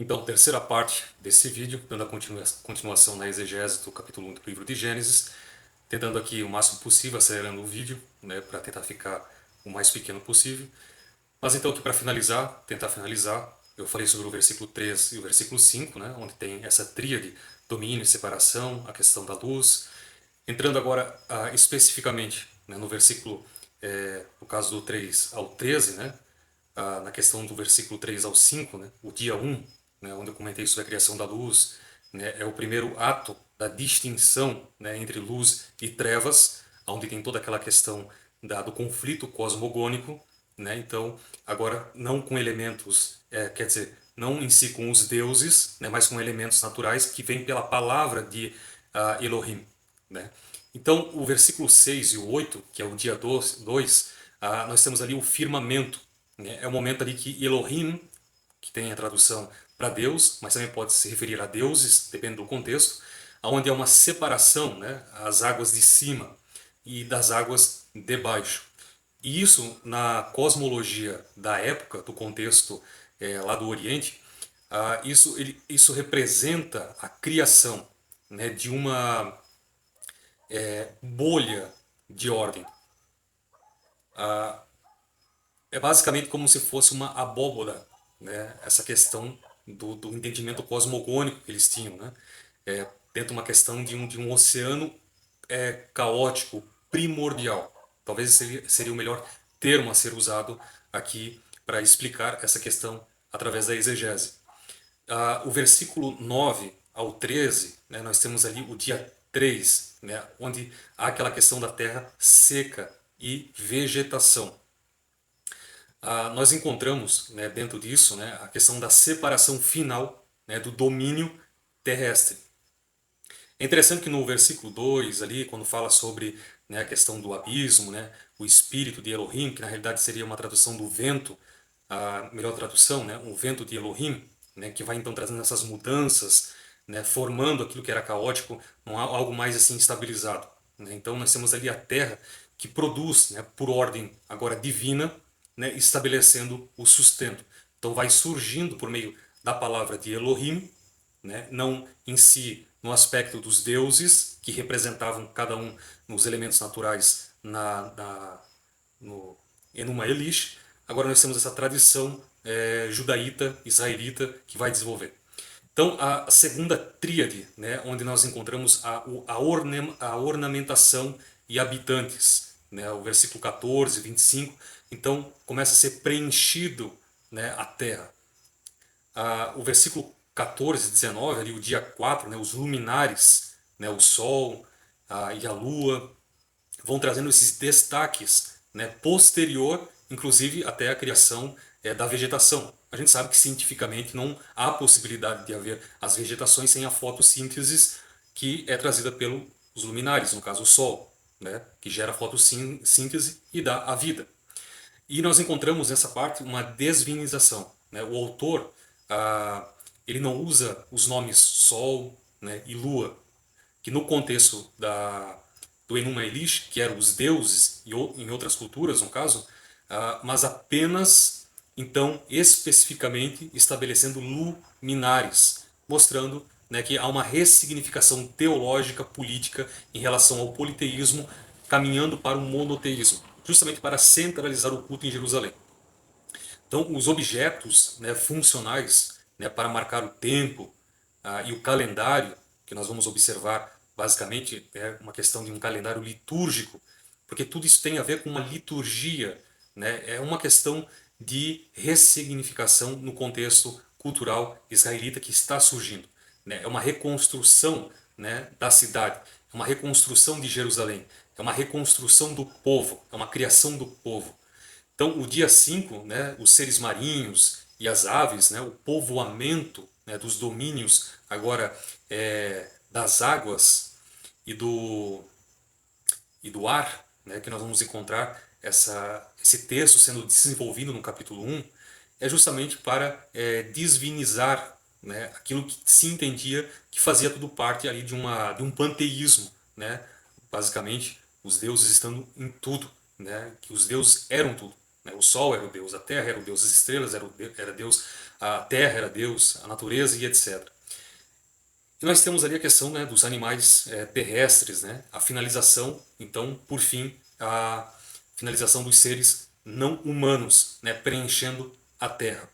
Então, terceira parte desse vídeo, dando a continuação na exegese do capítulo 1 do livro de Gênesis, tentando aqui o máximo possível, acelerando o vídeo, né, para tentar ficar o mais pequeno possível. Mas então aqui para finalizar, tentar finalizar, eu falei sobre o versículo 3 e o versículo 5, né, onde tem essa tríade, domínio e separação, a questão da luz. Entrando agora especificamente, né, no versículo, no caso do 3 ao 13, né, na questão do versículo 3 ao 5, né, o dia 1, né, onde eu comentei sobre a criação da luz, né, é o primeiro ato da distinção, né, entre luz e trevas, onde tem toda aquela questão do conflito cosmogônico, né, então agora não com elementos, quer dizer, não em si com os deuses, né, mas com elementos naturais que vêm pela palavra de Elohim, né. Então o versículo 6 e o 8, que é o dia 2, nós temos ali o firmamento, né? É o momento ali que Elohim, que tem a tradução para Deus, mas também pode se referir a deuses, dependendo do contexto, onde há uma separação, né? As águas de cima e das águas de baixo. E isso, na cosmologia da época, do contexto lá do Oriente, isso representa a criação, né, de uma bolha de ordem. É basicamente como se fosse uma abóbora, né? Essa questão do entendimento cosmogônico que eles tinham, né? Dentro de uma questão de um oceano caótico, primordial. Talvez seria o melhor termo a ser usado aqui para explicar essa questão através da exegese. O versículo 9 ao 13, né, nós temos ali o dia 3, né, onde há aquela questão da terra seca e vegetação. Nós encontramos, né, dentro disso, né, a questão da separação final, né, do domínio terrestre. É interessante que no versículo 2 ali, quando fala sobre, né, a questão do abismo, né, o espírito de Elohim, que na realidade seria uma tradução do vento, a melhor tradução, né, o vento de Elohim, né, que vai então trazendo essas mudanças, né, formando aquilo que era caótico, algo mais assim estabilizado, né? Então nós temos ali a terra que produz, né, por ordem agora divina, né, estabelecendo o sustento. Então vai surgindo por meio da palavra de Elohim, né, não em si no aspecto dos deuses, que representavam cada um nos elementos naturais no Enuma Elish. Agora nós temos essa tradição judaíta, israelita, que vai desenvolver. Então, a segunda tríade, né, onde nós encontramos a ornamentação e habitantes, né, o versículo 14, 25, então começa a ser preenchido, né, a terra. O versículo 14, 19, ali, o dia 4, né, os luminares, né, o sol e a lua, vão trazendo esses destaques, né, posterior, inclusive até a criação da vegetação. A gente sabe que cientificamente não há possibilidade de haver as vegetações sem a fotossíntese que é trazida pelos luminares, no caso o Sol, né, que gera a fotossíntese e dá a vida. E nós encontramos nessa parte uma desvinização, né? O autor ele não usa os nomes Sol, né, e Lua, que no contexto do Enuma Elish, que eram os deuses e em outras culturas, no caso, mas apenas, então, especificamente estabelecendo luminares, mostrando, né, que há uma ressignificação teológica, política em relação ao politeísmo, caminhando para o monoteísmo, justamente para centralizar o culto em Jerusalém. Então, os objetos, né, funcionais, né, para marcar o tempo e o calendário, que nós vamos observar basicamente é uma questão de um calendário litúrgico, porque tudo isso tem a ver com uma liturgia, né? É uma questão de ressignificação no contexto cultural israelita que está surgindo, né? É uma reconstrução, né, da cidade, é uma reconstrução de Jerusalém, é uma reconstrução do povo, é uma criação do povo. Então, o dia 5, né, os seres marinhos e as aves, né, o povoamento, né, dos domínios agora das águas e do ar, né, que nós vamos encontrar esse texto sendo desenvolvido no capítulo 1, é justamente para desvinizar, né, aquilo que se entendia que fazia tudo parte ali de um panteísmo, né, basicamente os deuses estando em tudo, né, que os deuses eram tudo. né? O sol era o Deus, a terra era o Deus, as estrelas era Deus, a terra era Deus, a natureza e etc. E nós temos ali a questão, né, dos animais terrestres, né? A finalização, então, por fim, a finalização dos seres não humanos, né, preenchendo a Terra.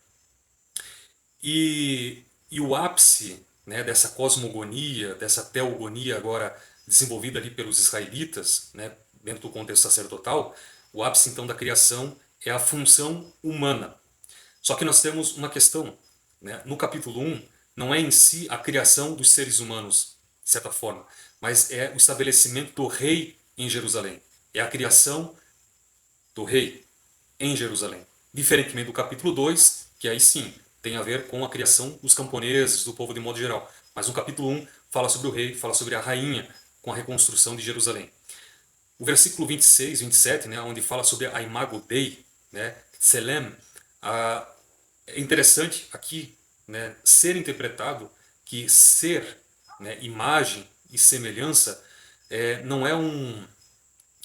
E o ápice, né, dessa cosmogonia, dessa teogonia agora desenvolvida ali pelos israelitas, né, dentro do contexto sacerdotal, o ápice então da criação é a função humana. Só que nós temos uma questão, né? No capítulo 1, não é em si a criação dos seres humanos, de certa forma, mas é o estabelecimento do rei em Jerusalém. É a criação do rei em Jerusalém. Diferentemente do capítulo 2, que aí sim tem a ver com a criação dos camponeses, do povo de modo geral. Mas no capítulo 1 fala sobre o rei, fala sobre a rainha com a reconstrução de Jerusalém. O versículo 26, 27, né, onde fala sobre a imago Dei, né, Tselem, é interessante aqui, né, ser interpretado que ser, né, imagem e semelhança não é um,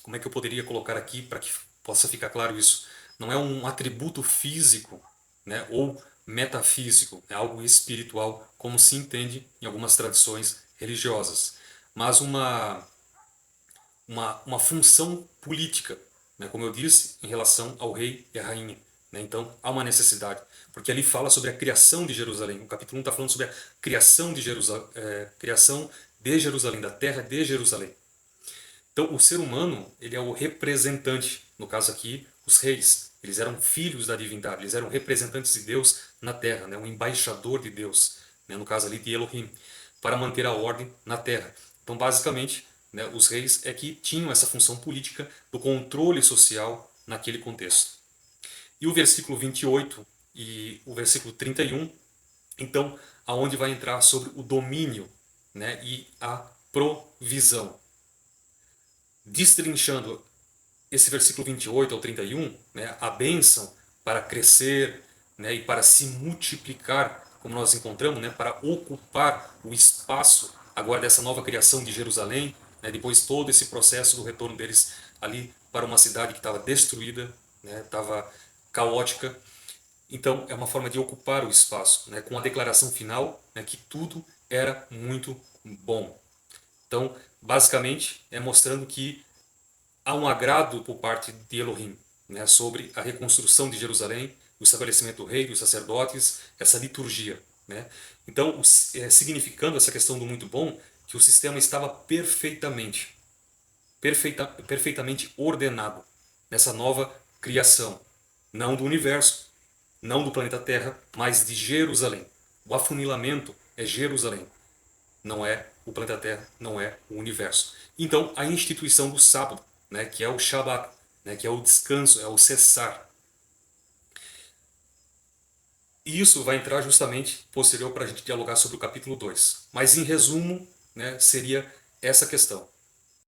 como é que eu poderia colocar aqui para que possa ficar claro isso? Não é um atributo físico, né, ou metafísico, é algo espiritual, como se entende em algumas tradições religiosas, mas uma função política, né, como eu disse, em relação ao rei e à rainha. Né? Então há uma necessidade, porque ali fala sobre a criação de Jerusalém. O capítulo 1 está falando sobre a criação de Jerusalém, da terra de Jerusalém. Então, o ser humano, ele é o representante, no caso aqui, os reis. Eles eram filhos da divindade, eles eram representantes de Deus na terra, né? Um embaixador de Deus, né? No caso ali de Elohim, para manter a ordem na terra. Então, basicamente, né, os reis é que tinham essa função política do controle social naquele contexto. E o versículo 28 e o versículo 31, então, aonde vai entrar sobre o domínio, né, e a provisão. Destrinchando esse versículo 28 ao 31, né, a bênção para crescer, né, e para se multiplicar, como nós encontramos, né, para ocupar o espaço agora dessa nova criação de Jerusalém, né, depois todo esse processo do retorno deles ali para uma cidade que estava destruída, né, estava caótica. Então é uma forma de ocupar o espaço, né, com a declaração final, né, que tudo era muito bom. Então, basicamente, é mostrando que há um agrado por parte de Elohim, né, sobre a reconstrução de Jerusalém, o estabelecimento do rei, dos sacerdotes, essa liturgia. Né? Então, significando essa questão do muito bom, que o sistema estava perfeitamente ordenado nessa nova criação, não do universo, não do planeta Terra, mas de Jerusalém. O afunilamento é Jerusalém, não é o planeta Terra, não é o universo. Então, a instituição do sábado, né, que é o Shabat, né, que é o descanso, é o cessar. E isso vai entrar justamente posterior para a gente dialogar sobre o capítulo 2. Mas, em resumo, né, seria essa questão.